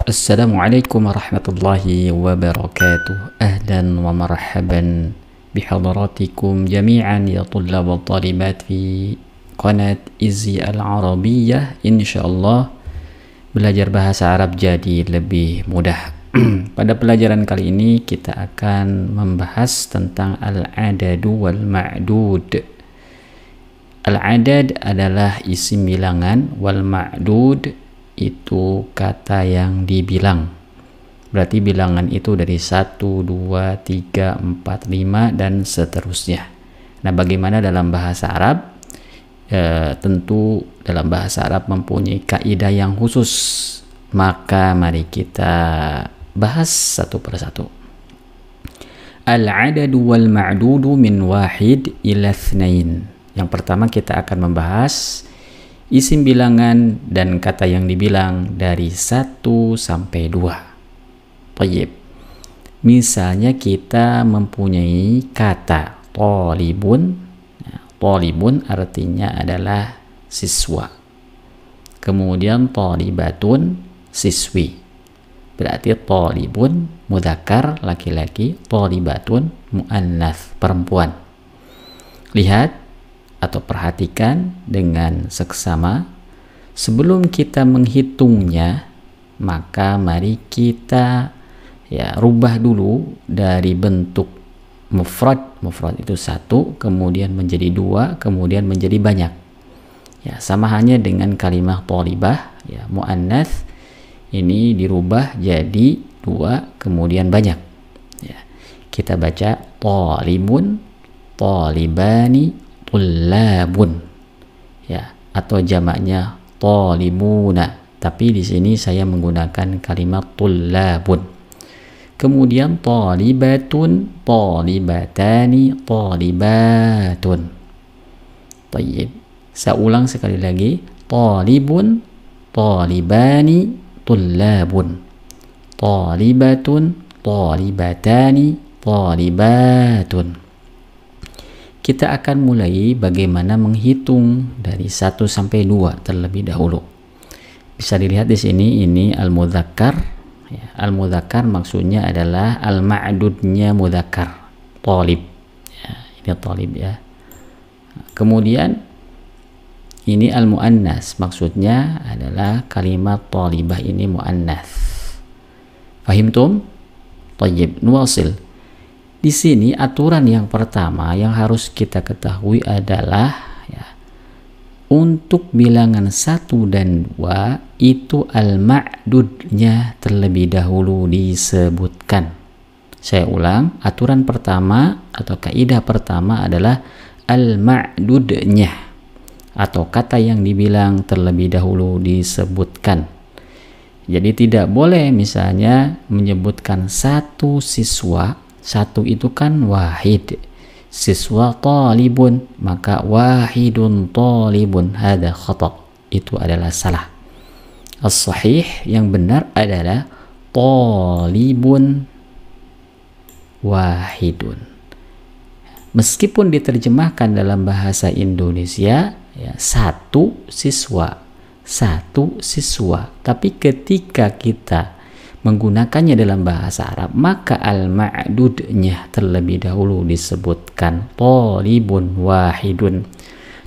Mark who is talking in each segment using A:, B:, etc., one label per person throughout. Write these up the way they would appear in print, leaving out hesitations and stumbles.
A: Assalamualaikum warahmatullahi wabarakatuh. Ahlan wa marhaban bihadratikum jami'an ya tullab wa talibat fi qanat Izzi Al-Arabiyyah. Insyaallah belajar bahasa Arab jadi lebih mudah. Pada pelajaran kali ini kita akan membahas tentang al-adadu wal ma'dud. Al-adad adalah isim bilangan, wal ma'dud itu kata yang dibilang. Berarti bilangan itu dari 1, 2, 3, 4, 5 dan seterusnya. Nah, bagaimana dalam bahasa Arab? Tentu dalam bahasa Arab mempunyai kaidah yang khusus. Maka mari kita bahas satu persatu. Al-adadu wal ma'dudu min wahid ila itsnain. Yang pertama kita akan membahas isim bilangan dan kata yang dibilang dari 1 sampai 2. Tayyib. Misalnya kita mempunyai kata thalibun. Thalibun artinya adalah siswa. Kemudian thalibatun, siswi. Berarti thalibun mudzakkar laki-laki, thalibatun muannats perempuan. Lihat atau perhatikan dengan seksama. Sebelum kita menghitungnya, maka mari kita rubah dulu dari bentuk mufrad. Mufrad itu 1, kemudian menjadi 2, kemudian menjadi banyak. Sama halnya dengan kalimah thalibah, muannats ini dirubah jadi 2, kemudian banyak. Kita baca thalibun, thalibani, tullabun, atau jamaknya thalibuna, tapi di sini saya menggunakan kalimat tullabun. Kemudian thalibatun, thalibatani, thalibatun. Tayyib. Saya ulang sekali lagi. Thalibun, thalibani, tullabun. Thalibatun, thalibatani, thalibatun. Kita akan mulai bagaimana menghitung dari 1 sampai 2 terlebih dahulu. Bisa dilihat di sini, ini al-mudzakkar. Al-mudzakkar maksudnya adalah al-ma'dudnya mudzakkar. Thalib. Ini thalib ya. Kemudian ini al-muannas, maksudnya adalah kalimat thalibah ini muannas. Fahimtum? Tayyib, nuwasil. Di sini aturan yang pertama yang harus kita ketahui adalah untuk bilangan 1 dan 2 itu al-ma'dudnya terlebih dahulu disebutkan. Saya ulang, aturan pertama atau kaidah pertama adalah al-ma'dudnya atau kata yang dibilang terlebih dahulu disebutkan. Jadi tidak boleh misalnya menyebutkan 1 siswa. 1 itu kan wahid, siswa talibun, maka wahidun talibun, hada khata', itu adalah salah. As-sahih yang benar adalah talibun wahidun. Meskipun diterjemahkan dalam bahasa Indonesia 1 siswa, 1 siswa, tapi ketika kita menggunakannya dalam bahasa Arab, maka al-ma'dudnya terlebih dahulu disebutkan thalibun wahidun.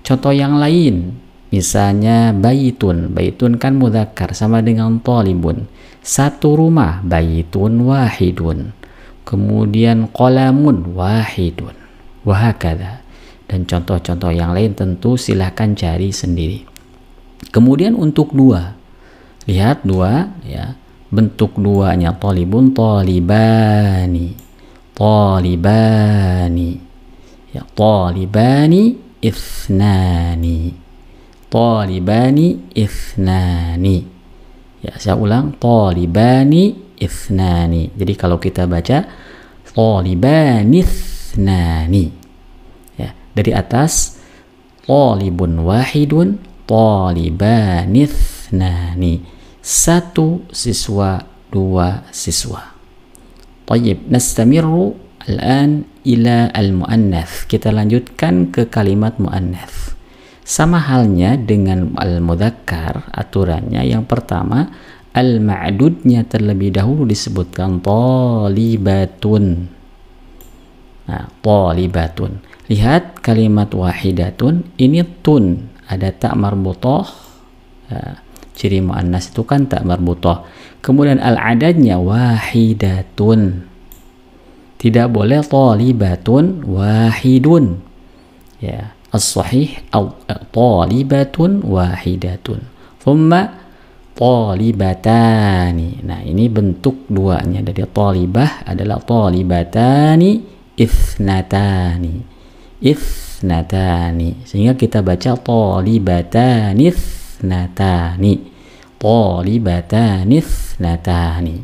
A: Contoh yang lain, misalnya baitun. Baitun kan mudzakkar sama dengan thalibun. 1 rumah, baitun wahidun. Kemudian qalamun wahidun. Wahakadha. Dan contoh-contoh yang lain tentu silahkan cari sendiri. Kemudian untuk 2. Lihat 2 bentuk 2-nya thalibun, thalibani, thalibani, thalibani ithnani, thalibani ithnani. Saya ulang, thalibani ithnani. Jadi kalau kita baca thalibani ithnani, dari atas thalibun wahidun, thalibani ithnani. 1 siswa, 2 siswa. Tayyib, nastamirru al-an ila al-muannats. Kita lanjutkan ke kalimat muannats. Sama halnya dengan al-mudzakkar, aturannya yang pertama Al-ma'dudnya terlebih dahulu disebutkan talibatun. Nah, talibatun. Lihat kalimat wahidatun, ini tun, ada tak marbutah. Ciri muannas itu kan tak marbutah. Kemudian al-adadnya wahidatun. Tidak boleh talibatun wahidun. Ya, as-sahih talibatun wahidatun. Thumma talibatani. Nah, ini bentuk duanya dari talibah adalah talibatani ithnatani. Ithnatani. Sehingga kita baca talibatani ithnatani. Talibatani ithnatani.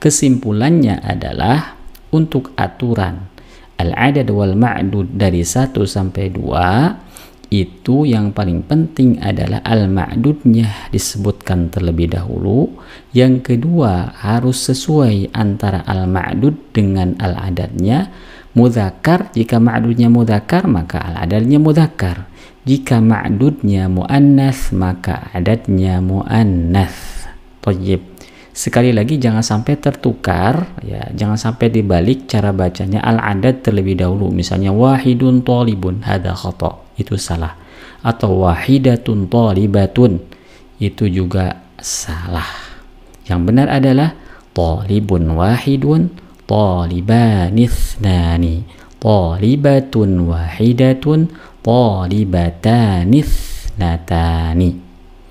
A: Kesimpulannya adalah untuk aturan al-adad wal ma'dud dari 1 sampai 2 itu yang paling penting adalah al-ma'dudnya disebutkan terlebih dahulu. Yang kedua harus sesuai antara al-ma'dud dengan al-adadnya. Mudzakkar, jika ma'dudnya mudzakkar maka al-adadnya mudzakkar. Jika ma'dudnya muannas maka adadnya muannas. Thayyib. Sekali lagi jangan sampai tertukar, ya, jangan sampai dibalik cara bacanya al-adad terlebih dahulu. Misalnya wahidun talibun, hadza khata, itu salah. Atau wahidatun talibatun, itu juga salah. Yang benar adalah talibun wahidun, taliban ithnani, talibatun wahidatun, talibatan ithnatani.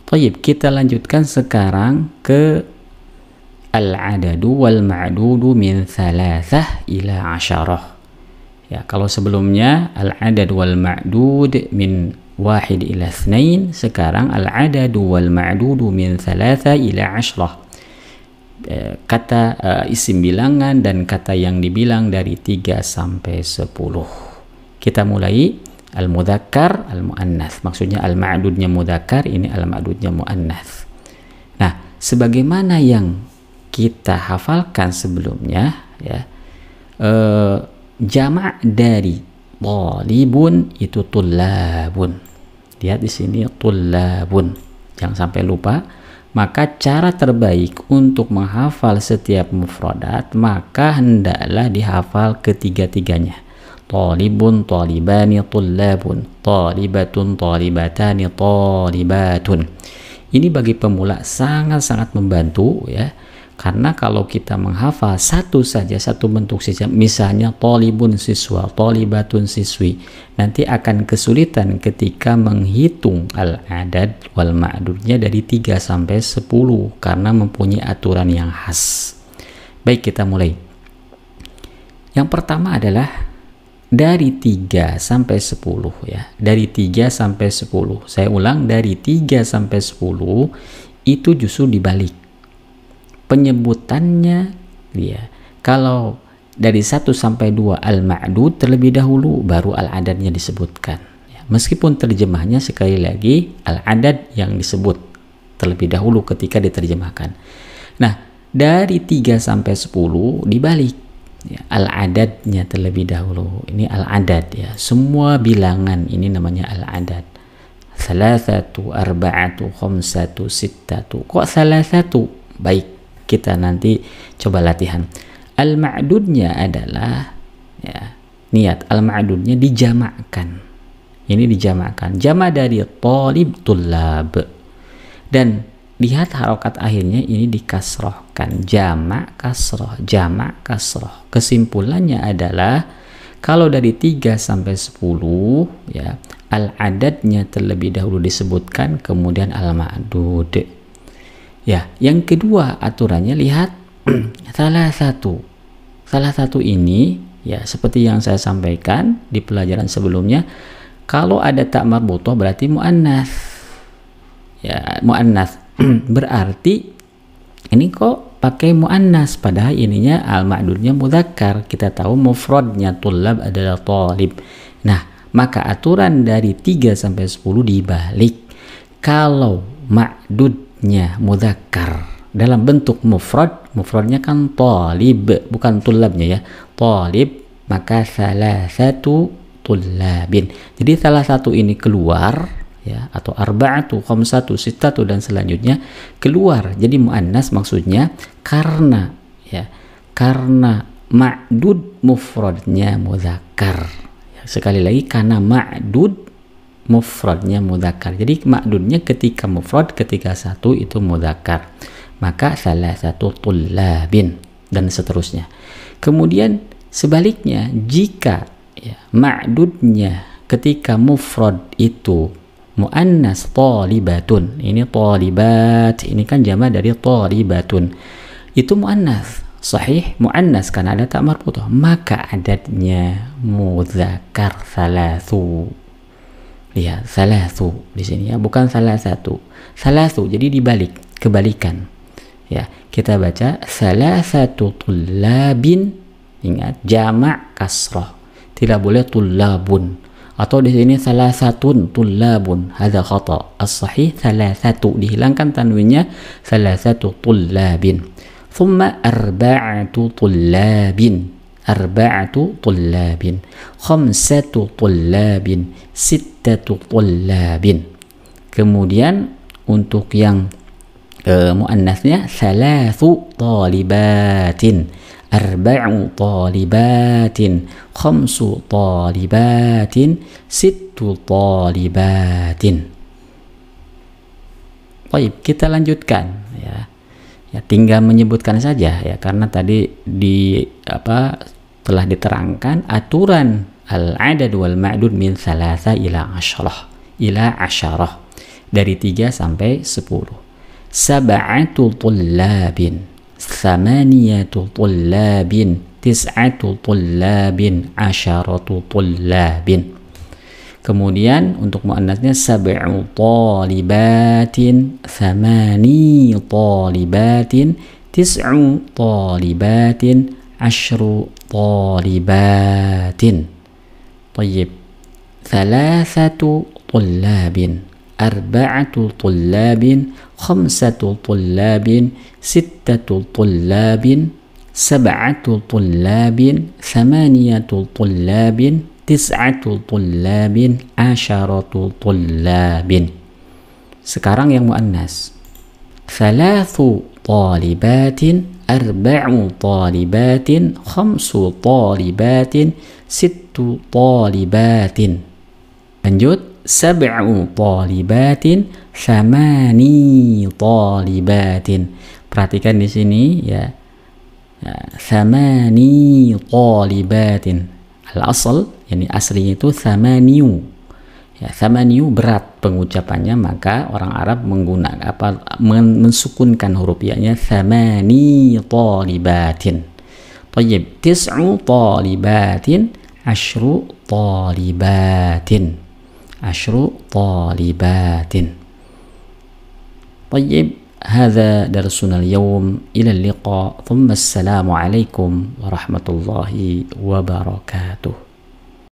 A: Baik, kita lanjutkan sekarang ke al-adadu wal ma'dudu min thalathah ila 10. Ya, kalau sebelumnya al-adad wal ma'dud min 1 ila 2, sekarang al-adadu wal ma'dudu min thalatha ila 10. Kata isim bilangan dan kata yang dibilang dari 3 sampai 10. Kita mulai al-mudzakkar, al-muannas. Maksudnya al-ma'dudnya mudzakkar, ini al-ma'dudnya muannas. Nah, sebagaimana yang kita hafalkan sebelumnya, ya, jamak dari talibun itu tullabun. Lihat di sini tullabun, jangan sampai lupa. Maka cara terbaik untuk menghafal setiap mufradat maka hendaklah dihafal ketiga-tiganya. Talibun, talibani, tullabun, talibatun, talibatani, talibatun. Ini bagi pemula sangat-sangat membantu, ya. Karena kalau kita menghafal satu saja, satu bentuk saja, misalnya talibun siswa, talibatun siswi, nanti akan kesulitan ketika menghitung al-adad wal ma'dudnya dari 3 sampai 10 karena mempunyai aturan yang khas. Baik, kita mulai. Yang pertama adalah dari 3 sampai 10, ya. Dari 3 sampai 10. Saya ulang, dari 3 sampai 10 itu justru dibalik penyebutannya, ya. Kalau dari 1 sampai 2 al-ma'dud terlebih dahulu baru al-adadnya disebutkan, ya. Meskipun terjemahnya sekali lagi al-adad yang disebut terlebih dahulu ketika diterjemahkan. Nah, dari 3 sampai 10 dibalik, ya, al-adadnya terlebih dahulu. Ini al-adad, ya. Semua bilangan ini namanya al-adad. Salasatu, arba'atu, khamsatu, sittatu. Kok salasatu? Baik, kita nanti coba latihan. Al-ma'dudnya adalah, ya, niat al-ma'dudnya dijamakkan. Ini dijamakkan. Jama' dari talib, tullab. Dan lihat harokat akhirnya ini dikasrohkan. Jama' kasroh, jama' kasroh. Kesimpulannya adalah kalau dari 3 sampai 10, ya, al-adadnya terlebih dahulu disebutkan, kemudian al-ma'dud. Ya, yang kedua aturannya lihat salah satu ini, ya, seperti yang saya sampaikan di pelajaran sebelumnya, kalau ada tak marbutah berarti muannas. Ya, muannas. Berarti ini kok pakai muannas padahal ininya al-ma'dudnya mudzakkar. Kita tahu mufradnya tullab adalah talib. Nah, maka aturan dari 3 sampai 10 dibalik. Kalau ma'dudnya mudzakkar dalam bentuk mufradnya kan talib, bukan tullabnya, ya, talib, maka salah satu tullabin. Jadi salah satu ini keluar, ya, atau arba'atu, khamsatu, sittatu dan selanjutnya keluar jadi muannas, maksudnya karena ya, karena ma'dud mufradnya mudzakkar. Ya, sekali lagi karena ma'dud mufradnya mudzakkar. Jadi ma'dudnya ketika mufrad, ketika satu itu mudzakkar. Maka salah satu tullabin dan seterusnya. Kemudian sebaliknya, jika ya, ma'dudnya ketika mufrad itu muannas talibatun, ini talibat, ini kan jamak dari talibatun, itu muannas, sahih muannas karena ada tak marbuthah, maka adatnya mudzakkar salasu. Lihat salasu di sini ya, bukan salah satu, salasu, jadi dibalik, kebalikan. Ya, kita baca salasatu tullabin, ingat jamak kasrah, tidak boleh tullabun, atau di sini salasatun tullabun, hadza khata. As-sahih salasatu, dihilangkan tanwinnya, salasatu tullabin. Thumma arba'atu tullabin, arba'atu tullabin, khamsatu tullabin, sittatu tullabin. Kemudian untuk yang muannasnya salasu talibatin, arba'u talibatin, khamsu talibatin, sittu talibatin. Baik, kita lanjutkan ya. Ya, tinggal menyebutkan saja ya, karena tadi telah diterangkan aturan al-adad wal ma'dud min salasa ila asyarah, dari 3 sampai 10. Sab'atu tullabin, thamaniyatu tullabin, tis'atu tullabin, asyaratu tullabin. Kemudian untuk muannasnya sab'u talibatin, thamani talibatin, tis'u talibatin, ashru talibatin. Tayyib, thalathatu tullabin, arba'atu tullabin, khamsatu tullabin, sittatu tullabin, sab'atu tullabin, thamaniyatu tullabin, tis'atu tullabin, asyaratu tullabin. Sekarang yang muannas, thalathu talibatin, arba'u talibatin, khamsu talibatin, sittu talibatin. Lanjut, sab'u talibatin, thamani talibatin. Perhatikan di sini ya, thamani talibatin. Al-asal, yani aslinya itu thamaniu. Ya, thamaniu berat pengucapannya, maka orang Arab menggunakan mensukunkan huruf ya-nya thamani talibatin. Tayyib, tis'u talibatin, ashru talibatin, ashru talibatin. Tayyib, hadza darsuna al-yawm, ila al-liqa, thumma assalamu alaikum warahmatullahi wabarakatuh.